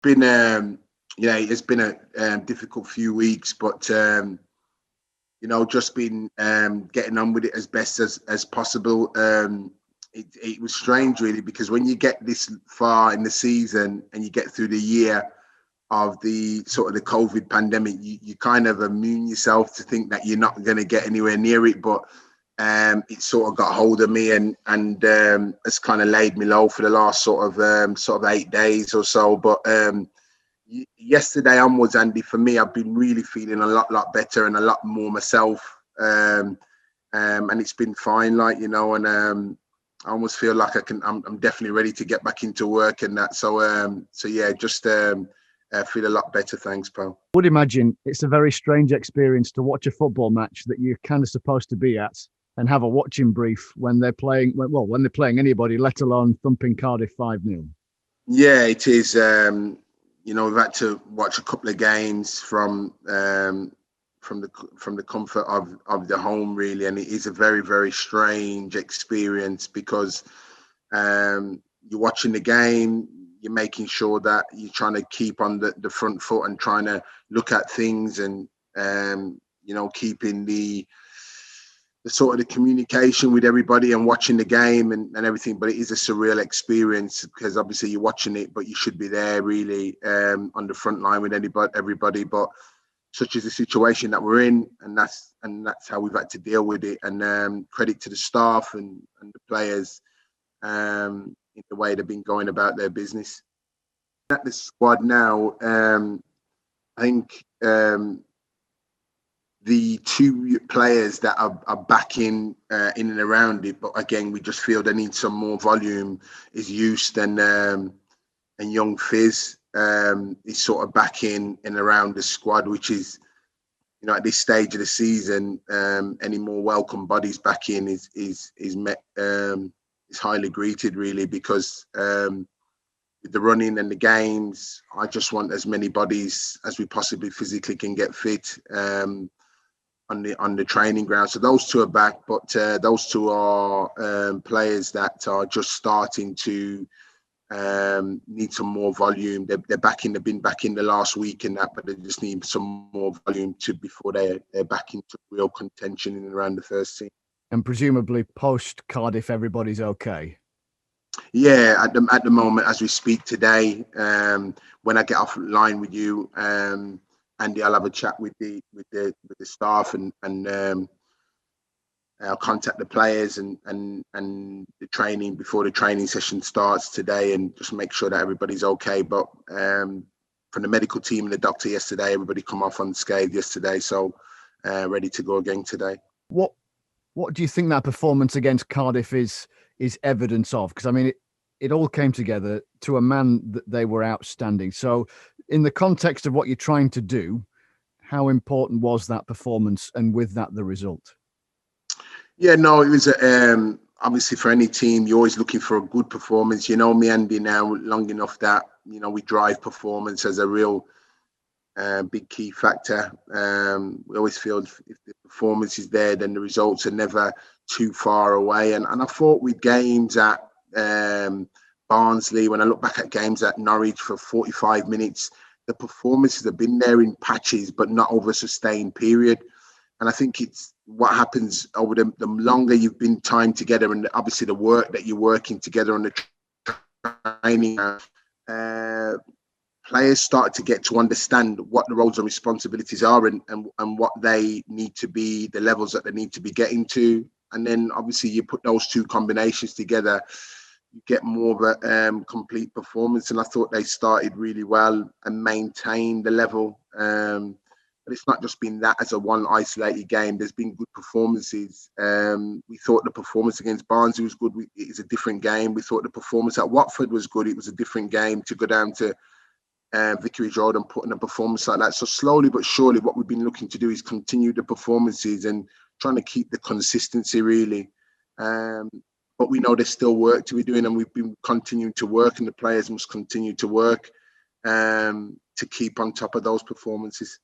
Been it's been a difficult few weeks, but just been getting on with it as best as possible. It was strange, really, because when you get this far in the season and you get through the year of the sort of the COVID pandemic, you kind of immune yourself to think that you're not going to get anywhere near it. But it sort of got hold of me and it's kind of laid me low for the last sort of 8 days or so. But yesterday onwards, Andy, for me, I've been really feeling a lot better and a lot more myself. And it's been fine, and I almost feel like I'm definitely ready to get back into work and that. So yeah, just feel a lot better. Thanks, pal. I would imagine it's a very strange experience to watch a football match that you're kind of supposed to be at and have a watching brief when they're playing anybody, let alone thumping Cardiff 5-0. Yeah, it is. We've had to watch a couple of games from the comfort of the home, really, and it is a very, very strange experience because you're watching the game, you're making sure that you're trying to keep on the front foot and trying to look at things and keeping the sort of the communication with everybody and watching the game and everything. But it is a surreal experience because obviously you're watching it, but you should be there really on the front line with everybody. But such is the situation that we're in, and that's how we've had to deal with it. And credit to the staff and the players in the way they've been going about their business. At the squad now, I think the two players that are back in and around it, but again, we just feel they need some more volume, is Youth and young Fizz. Is sort of back in and around the squad, which is, at this stage of the season, any more welcome bodies back in is highly greeted, really, because with the running and the games, I just want as many bodies as we possibly physically can get fit on the training ground. So those two are back, but those two are players that are just starting to need some more volume. They've been back in the last week and that, but they just need some more volume before they're back into real contention in and around the first team. And presumably post Cardiff, everybody's okay. Yeah, at the moment as we speak today, when I get off line with you, Andy, I'll have a chat with the staff and I'll contact the players and the training before the training session starts today and just make sure that everybody's okay. But from the medical team and the doctor yesterday, everybody come off unscathed yesterday, so ready to go again today. What do you think that performance against Cardiff is evidence of? Because I mean, it all came together to a man that they were outstanding. So in the context of what you're trying to do, how important was that performance and with that the result? Yeah, no, it was obviously for any team, you're always looking for a good performance. You know me, Andy, now long enough that, we drive performance as a real big key factor. We always feel if the performance is there, then the results are never too far away. And I thought with games at Barnsley, when I look back at games at Norwich for 45 minutes, the performances have been there in patches, but not over a sustained period. And I think it's what happens over the longer you've been time together, and obviously the work that you're working together on the training, players start to get to understand what the roles and responsibilities are and what they need to be, the levels that they need to be getting to. And then obviously you put those two combinations together, you get more of a complete performance. And I thought they started really well and maintained the level. But it's not just been that as a one isolated game. There's been good performances. We thought the performance against Barnsley was good. It's a different game. We thought the performance at Watford was good. It was a different game to go down to Vicarage Road and put in a performance like that. So slowly but surely, what we've been looking to do is continue the performances and trying to keep the consistency, really. But we know there's still work to be doing, and we've been continuing to work, and the players must continue to work to keep on top of those performances.